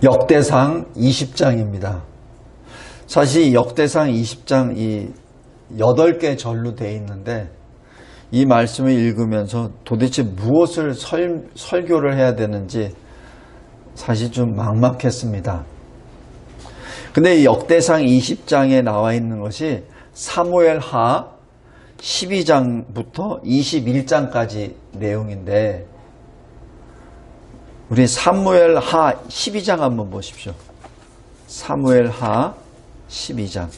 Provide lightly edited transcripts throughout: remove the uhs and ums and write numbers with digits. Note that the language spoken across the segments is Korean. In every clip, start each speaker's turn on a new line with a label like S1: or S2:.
S1: 역대상 20장입니다. 사실 역대상 20장 이 8개 절로 되어 있는데 이 말씀을 읽으면서 도대체 무엇을 설교를 해야 되는지 사실 좀 막막했습니다. 근데 이 역대상 20장에 나와 있는 것이 사무엘하 12장부터 21장까지 내용인데 우리 사무엘하 12장 한번 보십시오. 사무엘하 12장.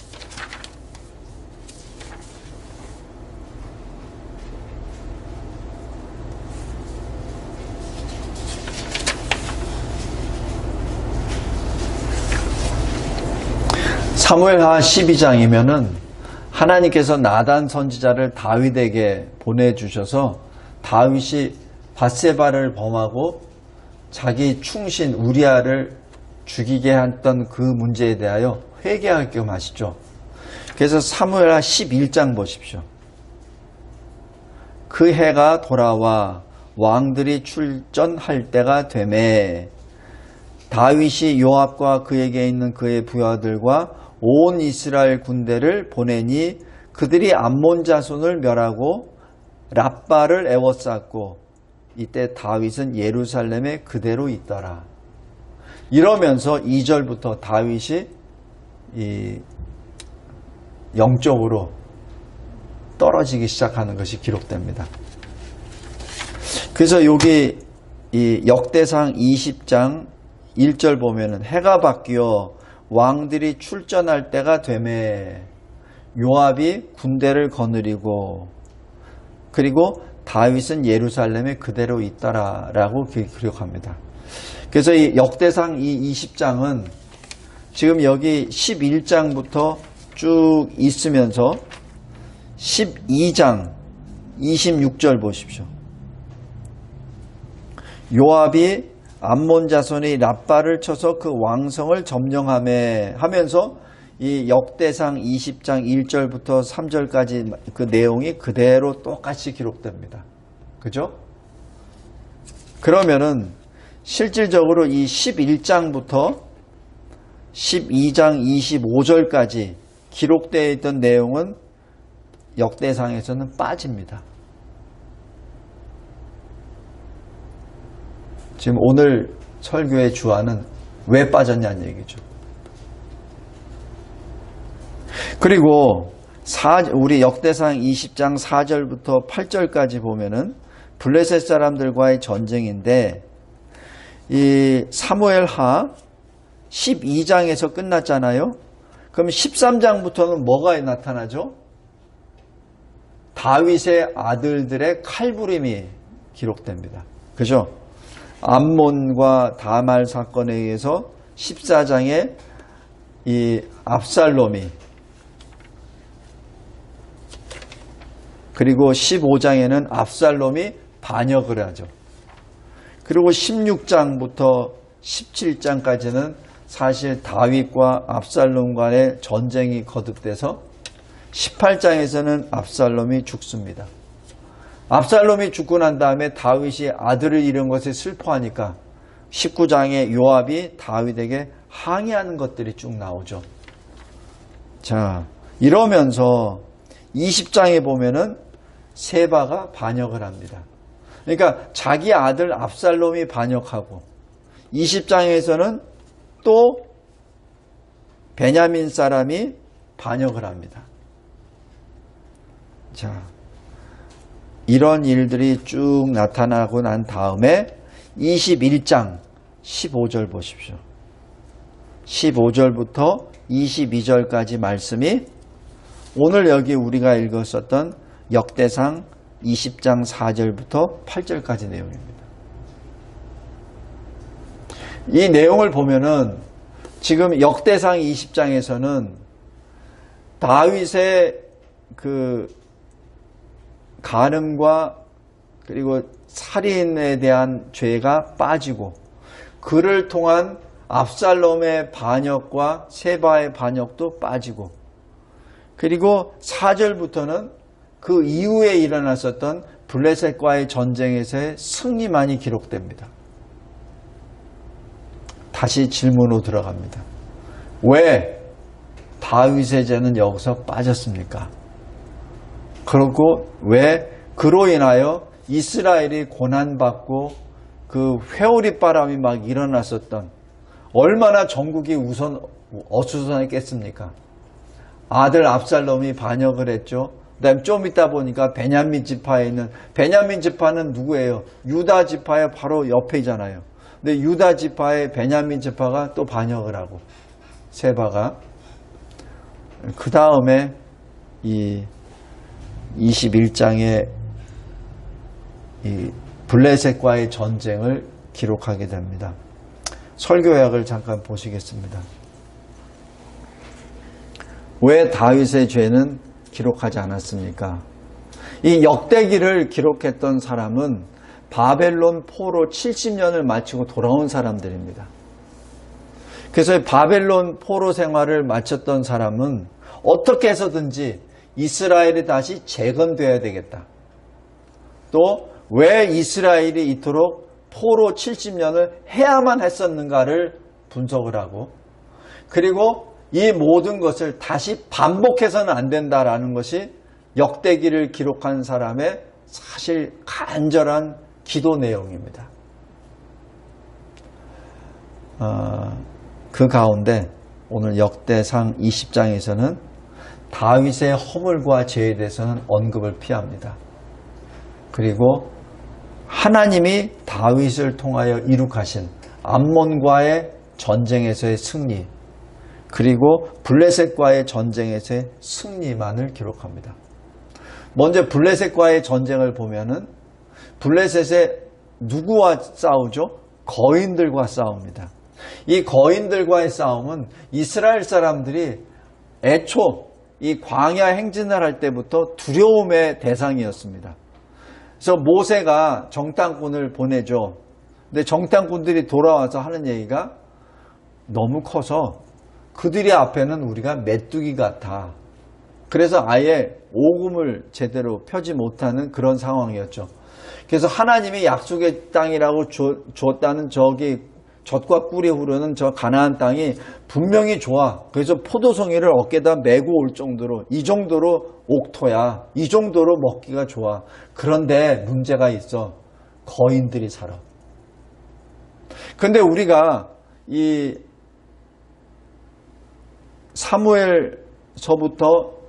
S1: 사무엘하 12장이면은 하나님께서 나단 선지자를 다윗에게 보내주셔서 다윗이 밧세바를 범하고 자기 충신 우리아를 죽이게 했던 그 문제에 대하여 회개하게끔 하시죠. 그래서 사무엘하 11장 보십시오. 그 해가 돌아와 왕들이 출전할 때가 되매 다윗이 요압과 그에게 있는 그의 부하들과 온 이스라엘 군대를 보내니 그들이 암몬 자손을 멸하고 랍바를 애워쌌고 이때 다윗은 예루살렘에 그대로 있더라. 이러면서 2절부터 다윗이 영적으로 떨어지기 시작하는 것이 기록됩니다. 그래서 여기 이 역대상 20장 1절 보면은 해가 바뀌어 왕들이 출전할 때가 되매 요압이 군대를 거느리고 그리고 다윗은 예루살렘에 그대로 있더라 라고 기록합니다. 그래서 이 역대상 이 20장은 지금 여기 11장부터 쭉 있으면서 12장 26절 보십시오. 요압이 암몬 자손이 랍바를 쳐서 그 왕성을 점령하며 하면서 이 역대상 20장 1절부터 3절까지 그 내용이 그대로 똑같이 기록됩니다. 그죠? 그러면은 실질적으로 이 11장부터 12장 25절까지 기록되어 있던 내용은 역대상에서는 빠집니다. 지금 오늘 설교의 주안은 왜 빠졌냐는 얘기죠. 그리고 우리 역대상 20장 4절부터 8절까지 보면은 블레셋 사람들과의 전쟁인데 이 사무엘하 12장에서 끝났잖아요. 그럼 13장부터는 뭐가 나타나죠? 다윗의 아들들의 칼부림이 기록됩니다. 그죠? 암몬과 다말 사건에 의해서 14장에 이 압살롬이 그리고 15장에는 압살롬이 반역을 하죠. 그리고 16장부터 17장까지는 사실 다윗과 압살롬 간의 전쟁이 거듭돼서 18장에서는 압살롬이 죽습니다. 압살롬이 죽고 난 다음에 다윗이 아들을 잃은 것에 슬퍼하니까 19장에 요압이 다윗에게 항의하는 것들이 쭉 나오죠. 자, 이러면서 20장에 보면은 세바가 반역을 합니다. 그러니까 자기 아들 압살롬이 반역하고 20장에서는 또 베냐민 사람이 반역을 합니다. 자, 이런 일들이 쭉 나타나고 난 다음에 21장 15절 보십시오. 15절부터 22절까지 말씀이 오늘 여기 우리가 읽었었던 역대상 20장 4절부터 8절까지 내용입니다. 이 내용을 보면은 지금 역대상 20장에서는 다윗의 그 간음과 그리고 살인에 대한 죄가 빠지고 그를 통한 압살롬의 반역과 세바의 반역도 빠지고 그리고 4절부터는 그 이후에 일어났었던 블레셋과의 전쟁에서의 승리만이 기록됩니다. 다시 질문으로 들어갑니다. 왜 다윗의 죄는 여기서 빠졌습니까? 그리고 왜 그로 인하여 이스라엘이 고난받고 그 회오리 바람이 막 일어났었던, 얼마나 전국이 어수선했겠습니까? 아들 압살롬이 반역을 했죠. 그다음 좀 있다 보니까 베냐민 지파에 있는, 베냐민 지파는 누구예요? 유다 지파의 바로 옆이잖아요. 근데 유다 지파의 베냐민 지파가 또 반역을 하고, 세바가. 그 다음에 이 21장에 이 블레셋과의 전쟁을 기록하게 됩니다. 설교약을 잠깐 보시겠습니다. 왜 다윗의 죄는 기록하지 않았습니까? 이 역대기를 기록했던 사람은 바벨론 포로 70년을 마치고 돌아온 사람들입니다. 그래서 바벨론 포로 생활을 마쳤던 사람은 어떻게 해서든지 이스라엘이 다시 재건되어야 되겠다. 또 왜 이스라엘이 이토록 포로 70년을 해야만 했었는가를 분석을 하고, 그리고 이 모든 것을 다시 반복해서는 안 된다라는 것이 역대기를 기록한 사람의 사실 간절한 기도 내용입니다. 그 가운데 오늘 역대상 20장에서는 다윗의 허물과 죄에 대해서는 언급을 피합니다. 그리고 하나님이 다윗을 통하여 이룩하신 암몬과의 전쟁에서의 승리, 그리고 블레셋과의 전쟁에서의 승리만을 기록합니다. 먼저 블레셋과의 전쟁을 보면은 블레셋에 누구와 싸우죠? 거인들과 싸웁니다. 이 거인들과의 싸움은 이스라엘 사람들이 애초 이 광야 행진을 할 때부터 두려움의 대상이었습니다. 그래서 모세가 정탐꾼을 보내죠. 근데 정탐꾼들이 돌아와서 하는 얘기가 너무 커서 그들이 앞에는 우리가 메뚜기 같아. 그래서 아예 오금을 제대로 펴지 못하는 그런 상황이었죠. 그래서 하나님이 약속의 땅이라고 줬다는 저기 젖과 꿀이 흐르는 저 가나안 땅이 분명히 좋아. 그래서 포도송이를 어깨다 메고 올 정도로, 이 정도로 옥토야. 이 정도로 먹기가 좋아. 그런데 문제가 있어. 거인들이 살아. 근데 우리가 이 사무엘서부터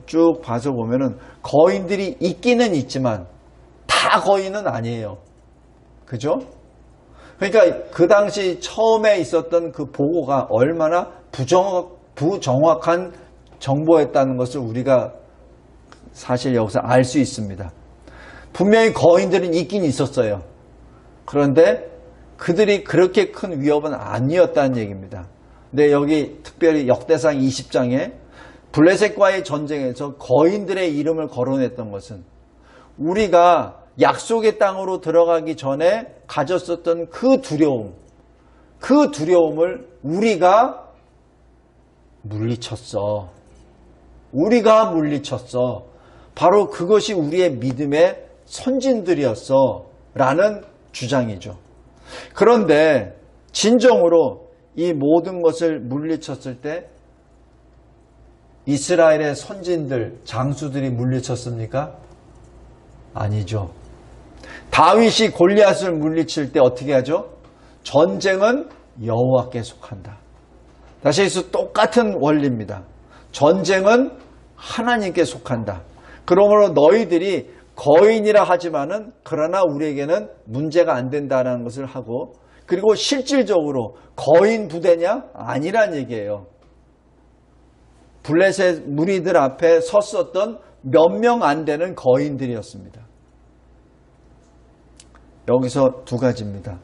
S1: 쭉 봐서 보면은 거인들이 있기는 있지만 다 거인은 아니에요. 그죠? 그러니까 그 당시 처음에 있었던 그 보고가 얼마나 부정확한 정보였다는 것을 우리가 사실 여기서 알 수 있습니다. 분명히 거인들은 있긴 있었어요. 그런데 그들이 그렇게 큰 위협은 아니었다는 얘기입니다. 근데 여기 특별히 역대상 20장에 블레셋과의 전쟁에서 거인들의 이름을 거론했던 것은 우리가 약속의 땅으로 들어가기 전에 가졌었던 그 두려움을 우리가 물리쳤어. 우리가 물리쳤어. 바로 그것이 우리의 믿음의 선진들이었어. 라는 주장이죠. 그런데 진정으로 이 모든 것을 물리쳤을 때 이스라엘의 선진들, 장수들이 물리쳤습니까? 아니죠. 다윗이 골리앗을 물리칠 때 어떻게 하죠? 전쟁은 여호와께 속한다. 다시 해서 똑같은 원리입니다. 전쟁은 하나님께 속한다. 그러므로 너희들이 거인이라 하지만은 그러나 우리에게는 문제가 안 된다는 것을 하고, 그리고 실질적으로 거인 부대냐? 아니란 얘기예요. 블레셋 무리들 앞에 섰었던 몇 명 안 되는 거인들이었습니다. 여기서 두 가지입니다.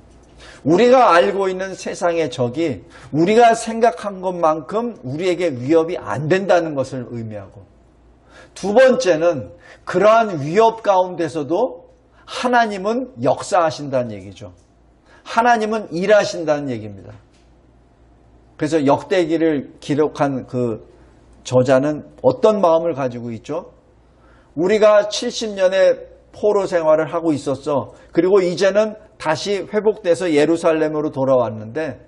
S1: 우리가 알고 있는 세상의 적이 우리가 생각한 것만큼 우리에게 위협이 안 된다는 것을 의미하고, 두 번째는 그러한 위협 가운데서도 하나님은 역사하신다는 얘기죠. 하나님은 일하신다는 얘기입니다. 그래서 역대기를 기록한 그 저자는 어떤 마음을 가지고 있죠? 우리가 70년의 포로 생활을 하고 있었어. 그리고 이제는 다시 회복돼서 예루살렘으로 돌아왔는데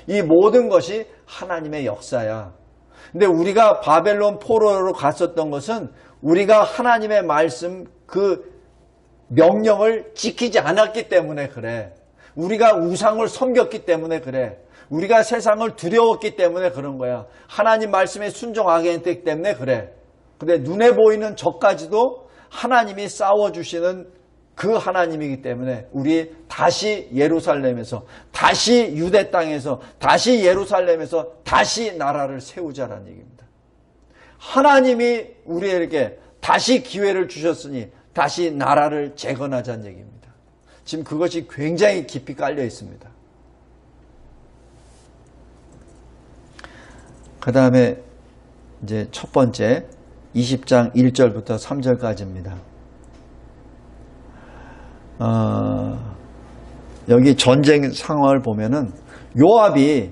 S1: 이 모든 것이 하나님의 역사야. 근데 우리가 바벨론 포로로 갔었던 것은 우리가 하나님의 말씀 그 명령을 지키지 않았기 때문에 그래. 우리가 우상을 섬겼기 때문에 그래. 우리가 세상을 두려웠기 때문에 그런 거야. 하나님 말씀에 순종하게 했기 때문에 그래. 근데 눈에 보이는 적까지도 하나님이 싸워주시는 그 하나님이기 때문에 우리 다시 예루살렘에서, 다시 유대 땅에서, 다시 예루살렘에서 다시 나라를 세우자라는 얘기입니다. 하나님이 우리에게 다시 기회를 주셨으니 다시 나라를 재건하자는 얘기입니다. 지금 그것이 굉장히 깊이 깔려 있습니다. 그 다음에 이제 첫 번째 20장 1절부터 3절까지입니다. 여기 전쟁 상황을 보면은 요압이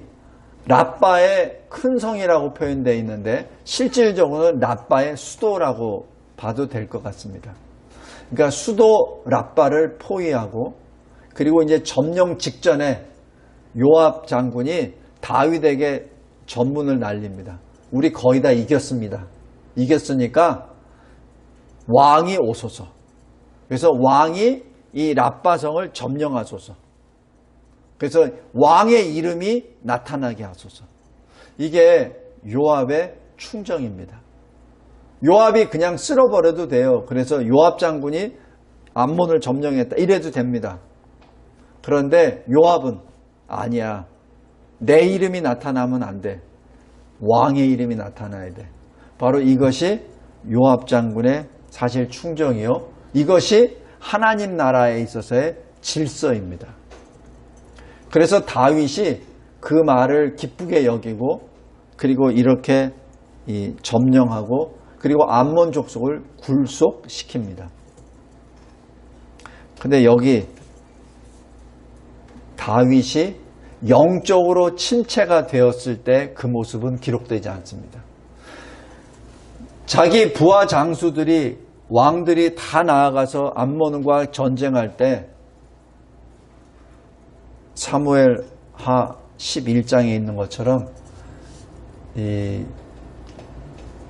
S1: 랍바의 큰 성이라고 표현되어 있는데 실질적으로는 랍바의 수도라고 봐도 될 것 같습니다. 그러니까 수도 랍바를 포위하고 그리고 이제 점령 직전에 요압 장군이 다윗에게 전문을 날립니다. 우리 거의 다 이겼습니다. 이겼으니까 왕이 오소서. 그래서 왕이 이 랍바성을 점령하소서. 그래서 왕의 이름이 나타나게 하소서. 이게 요압의 충정입니다. 요압이 그냥 쓸어버려도 돼요. 그래서 요압 장군이 암몬을 점령했다 이래도 됩니다. 그런데 요압은 아니야. 내 이름이 나타나면 안 돼. 왕의 이름이 나타나야 돼. 바로 이것이 요압 장군의 사실 충정이요. 이것이 하나님 나라에 있어서의 질서입니다. 그래서 다윗이 그 말을 기쁘게 여기고 그리고 이렇게 점령하고 그리고 암몬 족속을 굴속시킵니다. 근데 여기 다윗이 영적으로 침체가 되었을 때 그 모습은 기록되지 않습니다. 자기 부하 장수들이 왕들이 다 나아가서 암몬과 전쟁할 때 사무엘하 11장에 있는 것처럼 이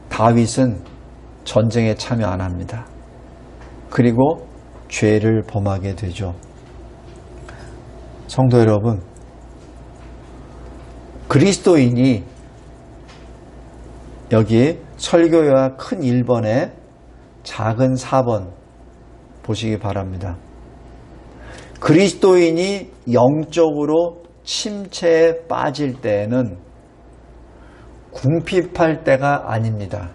S1: 다윗은 전쟁에 참여 안 합니다. 그리고 죄를 범하게 되죠. 성도 여러분, 그리스도인이 여기 설교와 큰 1번에 작은 4번 보시기 바랍니다. 그리스도인이 영적으로 침체에 빠질 때에는 궁핍할 때가 아닙니다.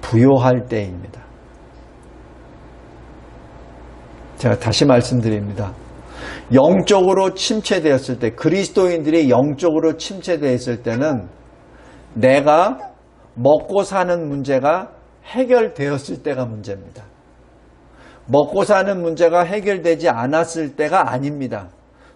S1: 부요할 때입니다. 제가 다시 말씀드립니다. 영적으로 침체되었을 때, 그리스도인들이 영적으로 침체되었을 때는 내가 먹고 사는 문제가 해결되었을 때가 문제입니다. 먹고 사는 문제가 해결되지 않았을 때가 아닙니다.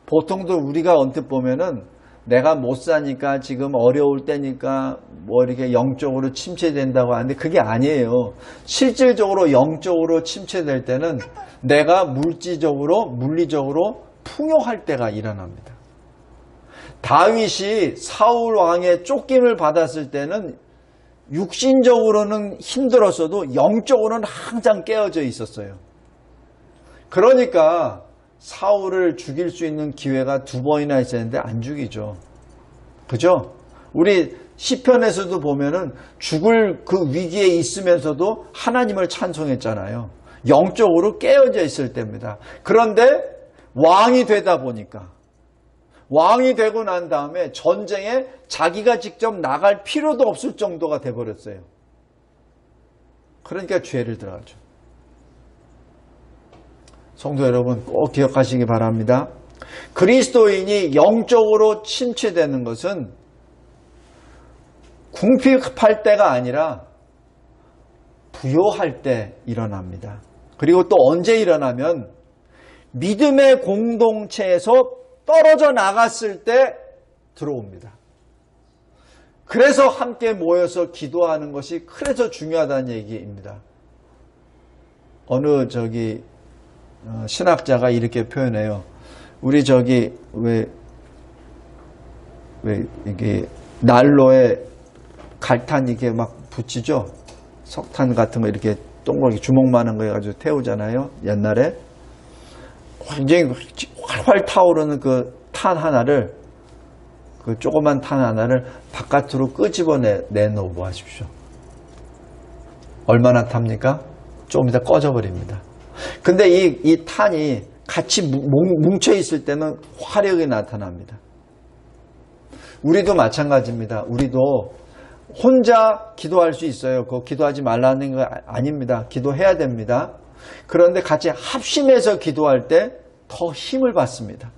S1: 보통도 우리가 언뜻 보면은 내가 못 사니까 지금 어려울 때니까 뭐 이렇게 영적으로 침체된다고 하는데 그게 아니에요. 실질적으로 영적으로 침체될 때는 내가 물리적으로 풍요할 때가 일어납니다. 다윗이 사울 왕의 쫓김을 받았을 때는 육신적으로는 힘들었어도 영적으로는 항상 깨어져 있었어요. 그러니까 사울을 죽일 수 있는 기회가 2번이나 있었는데 안 죽이죠. 그죠? 우리 시편에서도 보면은 죽을 그 위기에 있으면서도 하나님을 찬송했잖아요. 영적으로 깨어져 있을 때입니다. 그런데 왕이 되다 보니까 왕이 되고 난 다음에 전쟁에 자기가 직접 나갈 필요도 없을 정도가 돼버렸어요. 그러니까 죄를 들어가죠. 성도 여러분 꼭 기억하시기 바랍니다. 그리스도인이 영적으로 침체되는 것은 궁핍할 때가 아니라 부요할 때 일어납니다. 그리고 또 언제 일어나면 믿음의 공동체에서 떨어져 나갔을 때 들어옵니다. 그래서 함께 모여서 기도하는 것이 그래서 중요하다는 얘기입니다. 어느 신학자가 이렇게 표현해요. 우리 왜 이게 난로에 갈탄 이게 막 붙이죠? 석탄 같은 거 이렇게 동그랗게 주먹만한 거 해가지고 태우잖아요. 옛날에. 굉장히 활활 타오르는 그 탄 하나를, 그 조그만 탄 하나를 바깥으로 끄집어 내놓아 보십시오. 얼마나 탑니까? 조금 이따 꺼져버립니다. 근데 이 탄이 같이 뭉쳐 있을 때는 화력이 나타납니다. 우리도 마찬가지입니다. 우리도 혼자 기도할 수 있어요. 그거 기도하지 말라는 거 아닙니다. 기도해야 됩니다. 그런데 같이 합심해서 기도할 때 더 힘을 받습니다.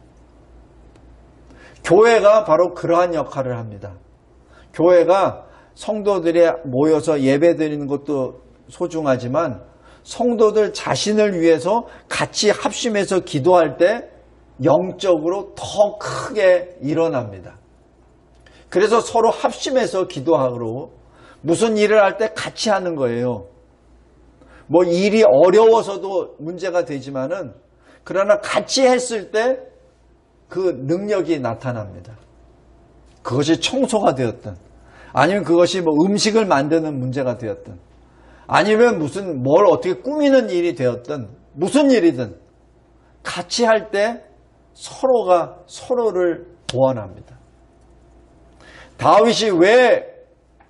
S1: 교회가 바로 그러한 역할을 합니다. 교회가 성도들이 모여서 예배 드리는 것도 소중하지만 성도들 자신을 위해서 같이 합심해서 기도할 때 영적으로 더 크게 일어납니다. 그래서 서로 합심해서 기도하고 무슨 일을 할 때 같이 하는 거예요. 뭐 일이 어려워서도 문제가 되지만은 그러나 같이 했을 때 그 능력이 나타납니다. 그것이 청소가 되었든 아니면 그것이 뭐 음식을 만드는 문제가 되었든 아니면 무슨 뭘 어떻게 꾸미는 일이 되었든 무슨 일이든 같이 할 때 서로가 서로를 보완합니다. 다윗이 왜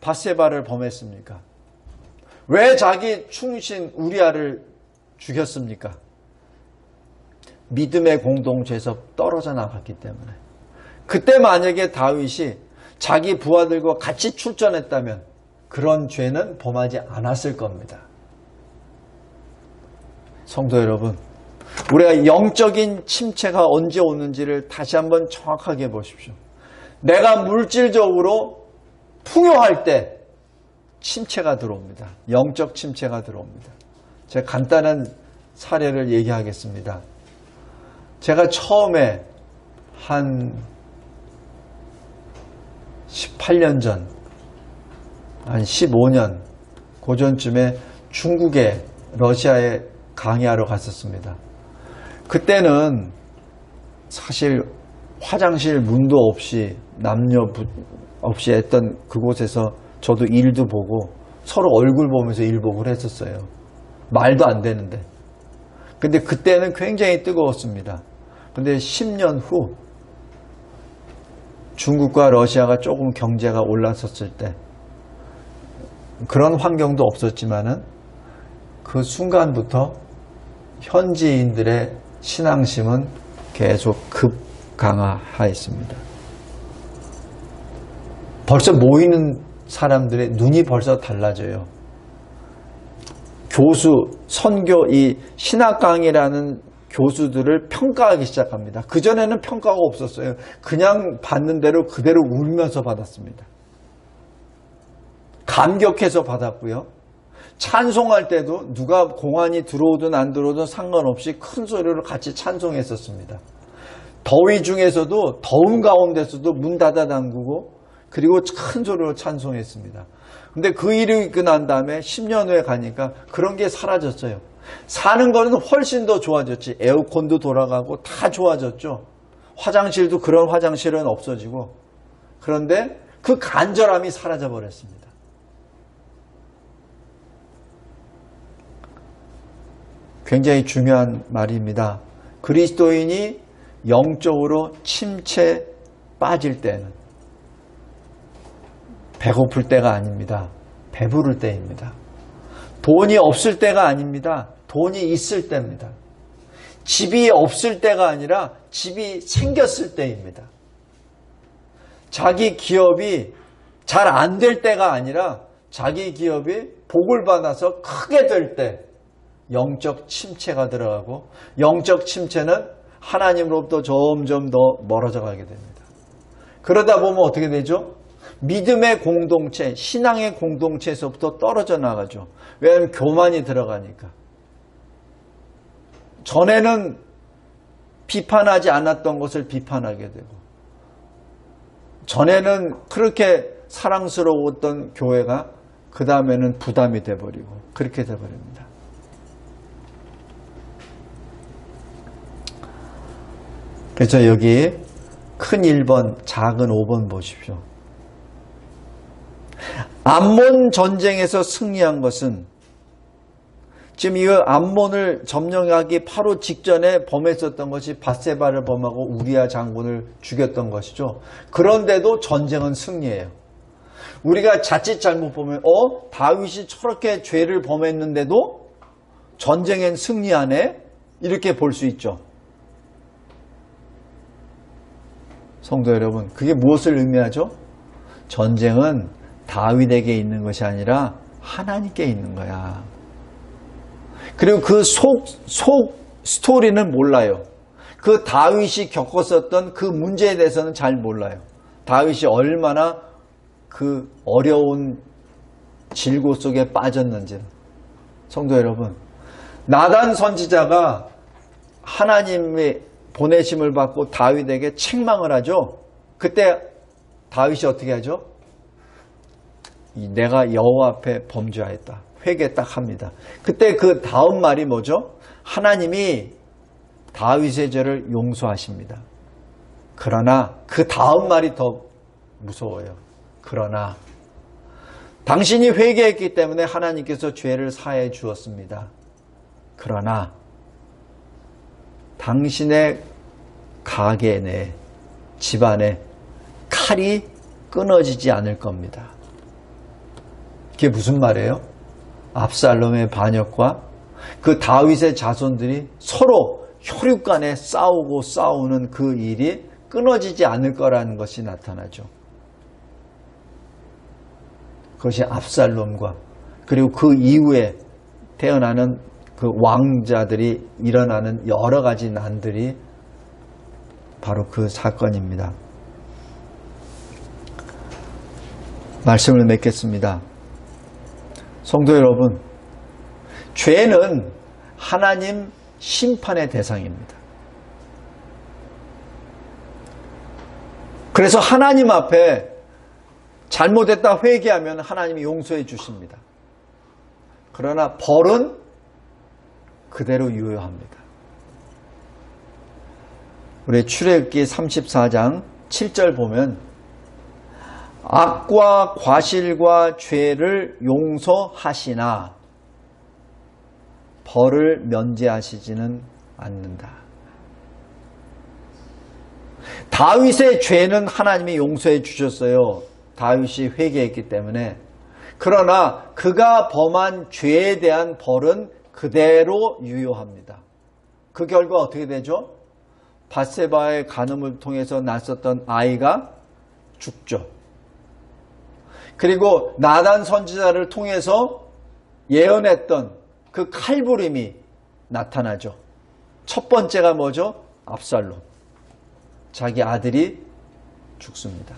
S1: 밧세바를 범했습니까? 왜 자기 충신 우리아를 죽였습니까? 믿음의 공동체에서 떨어져 나갔기 때문에. 그때 만약에 다윗이 자기 부하들과 같이 출전했다면 그런 죄는 범하지 않았을 겁니다. 성도 여러분, 우리가 영적인 침체가 언제 오는지를 다시 한번 정확하게 보십시오. 내가 물질적으로 풍요할 때 침체가 들어옵니다. 영적 침체가 들어옵니다. 제가 간단한 사례를 얘기하겠습니다. 제가 처음에 한 18년 전, 한 15년 고전쯤에 중국에 러시아에 강의하러 갔었습니다. 그때는 사실 화장실 문도 없이 남녀 없이 했던 그곳에서 저도 일도 보고 서로 얼굴 보면서 일복을 했었어요. 말도 안 되는데. 근데 그때는 굉장히 뜨거웠습니다. 근데 10년 후 중국과 러시아가 조금 경제가 올랐었을 때 그런 환경도 없었지만은 그 순간부터 현지인들의 신앙심은 계속 급강화하였습니다. 벌써 모이는 사람들의 눈이 벌써 달라져요. 교수, 선교, 이 신학 강의라는 교수들을 평가하기 시작합니다. 그전에는 평가가 없었어요. 그냥 받는 대로 그대로 울면서 받았습니다. 감격해서 받았고요. 찬송할 때도 누가 공안이 들어오든 안 들어오든 상관없이 큰 소리로 같이 찬송했었습니다. 더위 중에서도 더운 가운데서도 문 닫아 담그고 그리고 큰 소리로 찬송했습니다. 근데 그 일이 끝난 다음에 10년 후에 가니까 그런 게 사라졌어요. 사는 거는 훨씬 더 좋아졌지. 에어컨도 돌아가고 다 좋아졌죠. 화장실도 그런 화장실은 없어지고. 그런데 그 간절함이 사라져 버렸습니다. 굉장히 중요한 말입니다. 그리스도인이 영적으로 침체 빠질 때는 배고플 때가 아닙니다. 배부를 때입니다. 돈이 없을 때가 아닙니다. 돈이 있을 때입니다. 집이 없을 때가 아니라 집이 생겼을 때입니다. 자기 기업이 잘 안 될 때가 아니라 자기 기업이 복을 받아서 크게 될 때 영적 침체가 들어가고 영적 침체는 하나님으로부터 점점 더 멀어져 가게 됩니다. 그러다 보면 어떻게 되죠? 믿음의 공동체, 신앙의 공동체에서부터 떨어져 나가죠. 왜냐하면 교만이 들어가니까. 전에는 비판하지 않았던 것을 비판하게 되고 전에는 그렇게 사랑스러웠던 교회가 그 다음에는 부담이 돼버리고 그렇게 돼버립니다. 그래서 여기 큰 1번, 작은 5번 보십시오. 암몬 전쟁에서 승리한 것은 지금 이 암몬을 점령하기 바로 직전에 범했었던 것이 밧세바를 범하고 우리아 장군을 죽였던 것이죠. 그런데도 전쟁은 승리해요. 우리가 자칫 잘못 보면 다윗이 저렇게 죄를 범했는데도 전쟁엔 승리하네? 이렇게 볼 수 있죠. 성도 여러분, 그게 무엇을 의미하죠? 전쟁은 다윗에게 있는 것이 아니라 하나님께 있는 거야. 그리고 그 속 스토리는 몰라요. 그 다윗이 겪었었던 그 문제에 대해서는 잘 몰라요. 다윗이 얼마나 그 어려운 질고 속에 빠졌는지는. 성도 여러분, 나단 선지자가 하나님의 보내심을 받고 다윗에게 책망을 하죠. 그때 다윗이 어떻게 하죠? 내가 여호와 앞에 범죄하였다. 회개 딱 합니다. 그때 그 다음 말이 뭐죠? 하나님이 다윗의 죄를 용서하십니다. 그러나 그 다음 말이 더 무서워요. 그러나 당신이 회개했기 때문에 하나님께서 죄를 사해 주었습니다. 그러나 당신의 가게 내 집안에 칼이 끊어지지 않을 겁니다. 그게 무슨 말이에요? 압살롬의 반역과 그 다윗의 자손들이 서로 혈육간에 싸우고 싸우는 그 일이 끊어지지 않을 거라는 것이 나타나죠. 그것이 압살롬과 그리고 그 이후에 태어나는 그 왕자들이 일어나는 여러 가지 난들이 바로 그 사건입니다. 말씀을 맺겠습니다. 성도 여러분, 죄는 하나님 심판의 대상입니다. 그래서 하나님 앞에 잘못했다 회개하면 하나님이 용서해 주십니다. 그러나 벌은 그대로 유효합니다. 우리 출애굽기 34장 7절 보면 악과 과실과 죄를 용서하시나 벌을 면제하시지는 않는다. 다윗의 죄는 하나님이 용서해 주셨어요. 다윗이 회개했기 때문에. 그러나 그가 범한 죄에 대한 벌은 그대로 유효합니다. 그 결과 어떻게 되죠? 밧세바의 간음을 통해서 낳았었던 아이가 죽죠. 그리고 나단 선지자를 통해서 예언했던 그 칼부림이 나타나죠. 첫 번째가 뭐죠? 압살롬. 자기 아들이 죽습니다.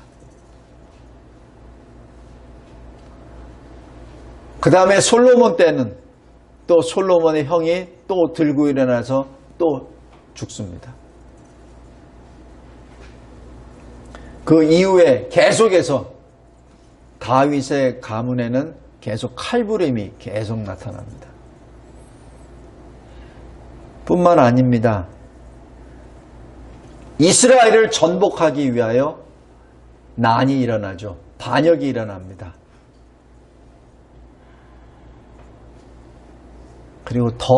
S1: 그 다음에 솔로몬 때는 또 솔로몬의 형이 또 들고 일어나서 또 죽습니다. 그 이후에 계속해서 다윗의 가문에는 계속 칼부림이 계속 나타납니다. 뿐만 아닙니다. 이스라엘을 전복하기 위하여 난이 일어나죠. 반역이 일어납니다. 그리고 더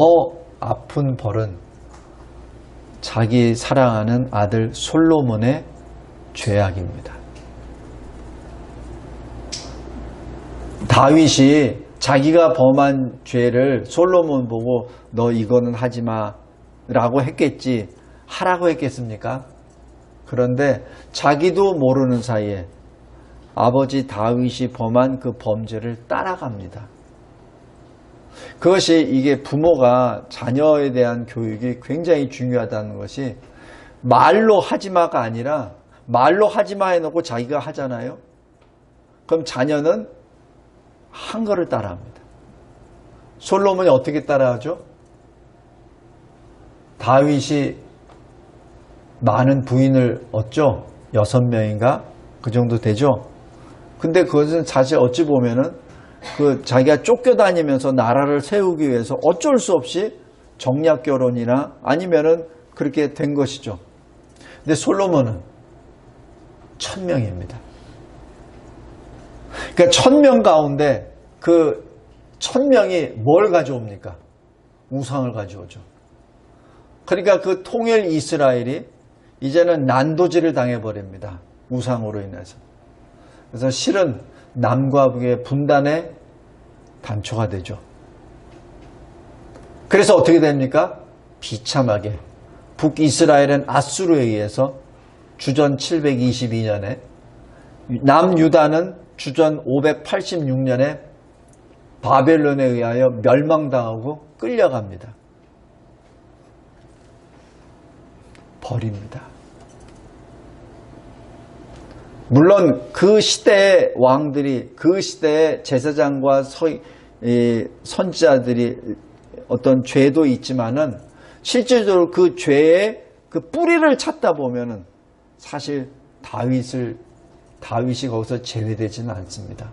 S1: 아픈 벌은 자기 사랑하는 아들 솔로몬의 죄악입니다. 다윗이 자기가 범한 죄를 솔로몬 보고 너 이거는 하지 마라고 했겠지 하라고 했겠습니까? 그런데 자기도 모르는 사이에 아버지 다윗이 범한 그 범죄를 따라갑니다. 그것이 이게 부모가 자녀에 대한 교육이 굉장히 중요하다는 것이 말로 하지마가 아니라 말로 하지마 해놓고 자기가 하잖아요. 그럼 자녀는 한 거를 따라합니다. 솔로몬이 어떻게 따라하죠? 다윗이 많은 부인을 얻죠. 6명인가? 그 정도 되죠. 근데 그것은 사실 어찌 보면은 그 자기가 쫓겨다니면서 나라를 세우기 위해서 어쩔 수 없이 정략 결혼이나 아니면은 그렇게 된 것이죠. 근데 솔로몬은 1000명입니다. 그러니까 1000명 가운데 그 1000명이 뭘 가져옵니까? 우상을 가져오죠. 그러니까 그 통일 이스라엘이 이제는 난도질을 당해버립니다. 우상으로 인해서. 그래서 실은 남과 북의 분단의 단초가 되죠. 그래서 어떻게 됩니까? 비참하게 북이스라엘은 아수르에 의해서 주전 722년에, 남유다는 주전 586년에 바벨론에 의하여 멸망당하고 끌려갑니다. 버립니다. 물론 그 시대의 왕들이, 그 시대의 제사장과 선지자들이 어떤 죄도 있지만은 실질적으로 그 죄의 그 뿌리를 찾다 보면은 사실 다윗이 거기서 제외되지는 않습니다.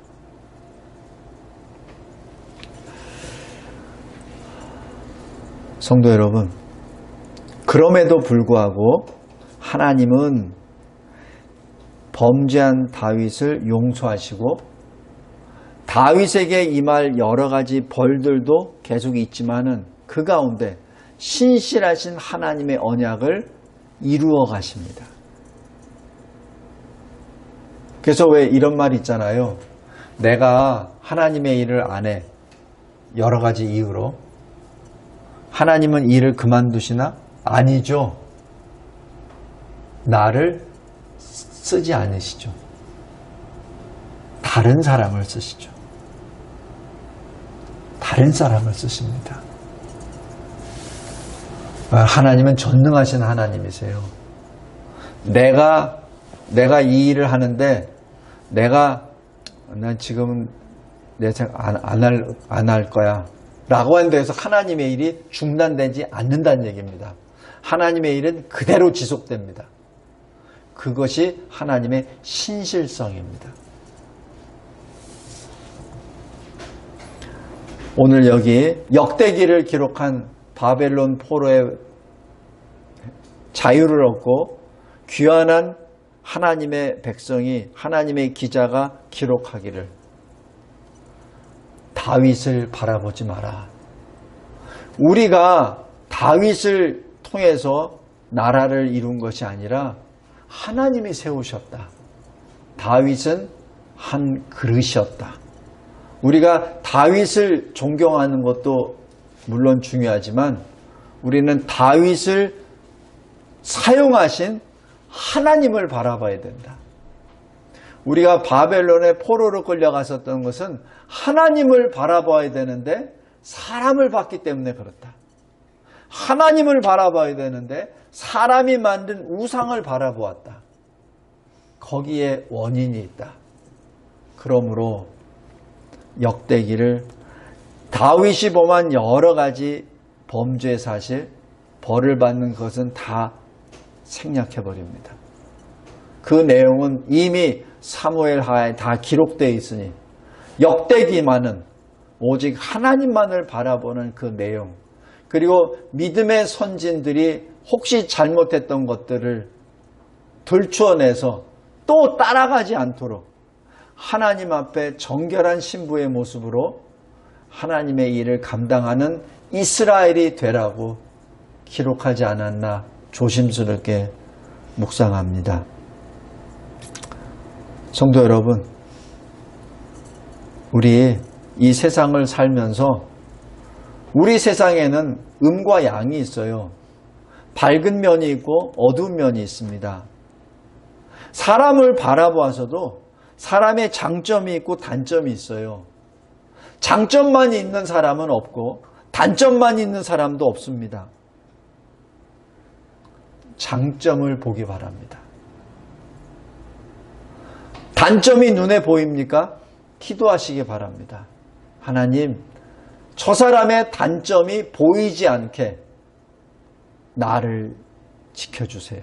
S1: 성도 여러분, 그럼에도 불구하고 하나님은 범죄한 다윗을 용서하시고 다윗에게 임할 여러 가지 벌들도 계속 있지만은 그 가운데 신실하신 하나님의 언약을 이루어 가십니다. 그래서 왜 이런 말이 있잖아요. 내가 하나님의 일을 안 해. 여러 가지 이유로. 하나님은 일을 그만두시나? 아니죠. 나를 쓰지 않으시죠. 다른 사람을 쓰시죠. 다른 사람을 쓰십니다. 하나님은 전능하신 하나님이세요. 내가 이 일을 하는데 난 지금 내 생각 안 할 거야 라고 하는 데에서 하나님의 일이 중단되지 않는다는 얘기입니다. 하나님의 일은 그대로 지속됩니다. 그것이 하나님의 신실성입니다. 오늘 여기 역대기를 기록한 바벨론 포로의 자유를 얻고 귀환한 하나님의 백성이, 하나님의 기자가 기록하기를 다윗을 바라보지 마라. 우리가 다윗을 통해서 나라를 이룬 것이 아니라 하나님이 세우셨다. 다윗은 한 그릇이었다. 우리가 다윗을 존경하는 것도 물론 중요하지만 우리는 다윗을 사용하신 하나님을 바라봐야 된다. 우리가 바벨론의 포로로 끌려갔었던 것은 하나님을 바라봐야 되는데 사람을 봤기 때문에 그렇다. 하나님을 바라봐야 되는데 사람이 만든 우상을 바라보았다. 거기에 원인이 있다. 그러므로 역대기를 다윗이 범한 여러 가지 범죄 사실, 벌을 받는 것은 다 생략해버립니다. 그 내용은 이미 사무엘하에 다 기록되어 있으니 역대기만은 오직 하나님만을 바라보는 그 내용, 그리고 믿음의 선진들이 혹시 잘못했던 것들을 들추어내서 또 따라가지 않도록 하나님 앞에 정결한 신부의 모습으로 하나님의 일을 감당하는 이스라엘이 되라고 기록하지 않았나 조심스럽게 묵상합니다. 성도 여러분, 우리 이 세상을 살면서 우리 세상에는 음과 양이 있어요. 밝은 면이 있고 어두운 면이 있습니다. 사람을 바라보아서도 사람의 장점이 있고 단점이 있어요. 장점만 있는 사람은 없고 단점만 있는 사람도 없습니다. 장점을 보기 바랍니다. 단점이 눈에 보입니까? 기도하시기 바랍니다. 하나님, 저 사람의 단점이 보이지 않게 나를 지켜주세요.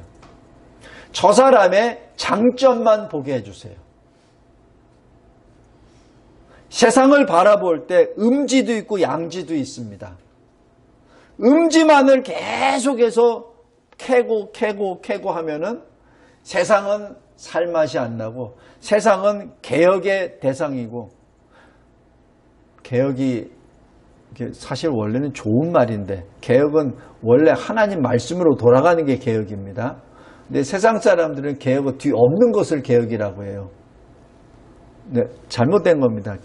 S1: 저 사람의 장점만 보게 해주세요. 세상을 바라볼 때 음지도 있고 양지도 있습니다. 음지만을 계속해서 캐고 하면은 세상은 살맛이 안 나고 세상은 개혁의 대상이고, 개혁이 사실 원래는 좋은 말인데 개혁은 원래 하나님 말씀으로 돌아가는 게 개혁입니다. 근데 세상 사람들은 개혁은 뒤없는 것을 개혁이라고 해요. 네, 잘못된 겁니다.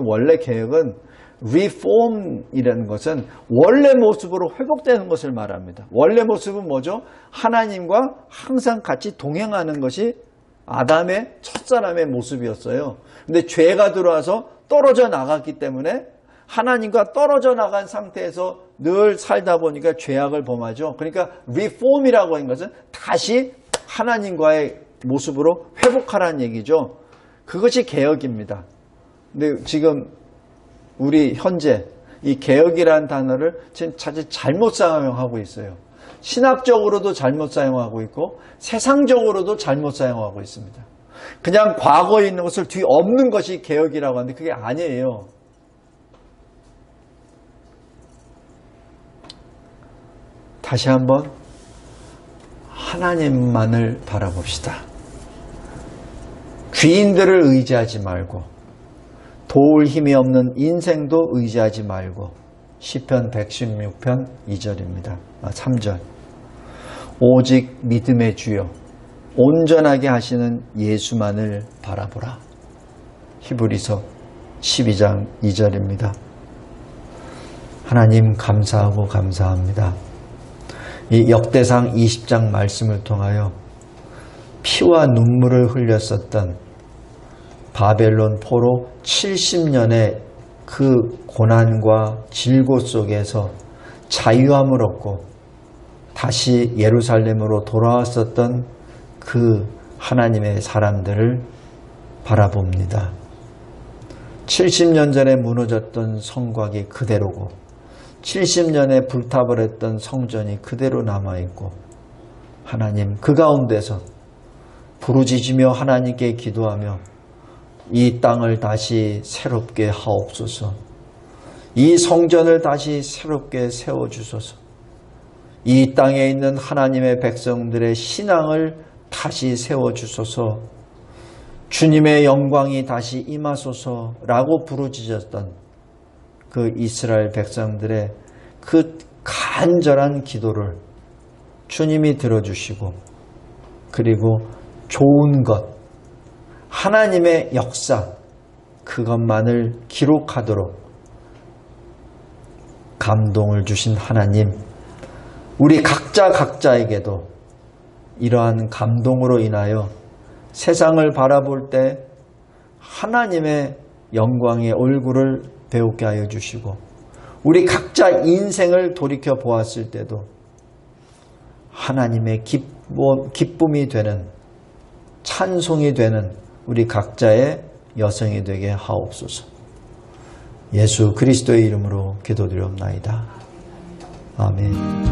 S1: 원래 개혁은 reform이라는 것은 원래 모습으로 회복되는 것을 말합니다. 원래 모습은 뭐죠? 하나님과 항상 같이 동행하는 것이 아담의 첫사람의 모습이었어요. 근데 죄가 들어와서 떨어져 나갔기 때문에 하나님과 떨어져 나간 상태에서 늘 살다 보니까 죄악을 범하죠. 그러니까 reform이라고 하는 것은 다시 하나님과의 모습으로 회복하라는 얘기죠. 그것이 개혁입니다. 근데 지금 우리 현재 이 개혁이라는 단어를 지금 사실 잘못 사용하고 있어요. 신학적으로도 잘못 사용하고 있고 세상적으로도 잘못 사용하고 있습니다. 그냥 과거에 있는 것을 뒤엎는 것이 개혁이라고 하는데 그게 아니에요. 다시 한번 하나님만을 바라봅시다. 귀인들을 의지하지 말고 도울 힘이 없는 인생도 의지하지 말고 시편 116편 2절입니다. 3절. 오직 믿음의 주여 온전하게 하시는 예수만을 바라보라. 히브리서 12장 2절입니다. 하나님 감사하고 감사합니다. 이 역대상 20장 말씀을 통하여 피와 눈물을 흘렸었던 바벨론 포로 70년의 그 고난과 질고 속에서 자유함을 얻고 다시 예루살렘으로 돌아왔었던 그 하나님의 사람들을 바라봅니다. 70년 전에 무너졌던 성곽이 그대로고 70년에 불타버렸던 성전이 그대로 남아있고 하나님 그 가운데서 부르짖으며 하나님께 기도하며 이 땅을 다시 새롭게 하옵소서. 이 성전을 다시 새롭게 세워주소서. 이 땅에 있는 하나님의 백성들의 신앙을 다시 세워주소서. 주님의 영광이 다시 임하소서라고 부르짖었던 그 이스라엘 백성들의 그 간절한 기도를 주님이 들어주시고 그리고 좋은 것, 하나님의 역사 그것만을 기록하도록 감동을 주신 하나님, 우리 각자에게도 이러한 감동으로 인하여 세상을 바라볼 때 하나님의 영광의 얼굴을 배우게 하여 주시고 우리 각자 인생을 돌이켜 보았을 때도 하나님의 기쁨이 되는 찬송이 되는 우리 각자의 여성이 되게 하옵소서. 예수 그리스도의 이름으로 기도드리옵나이다. 아멘.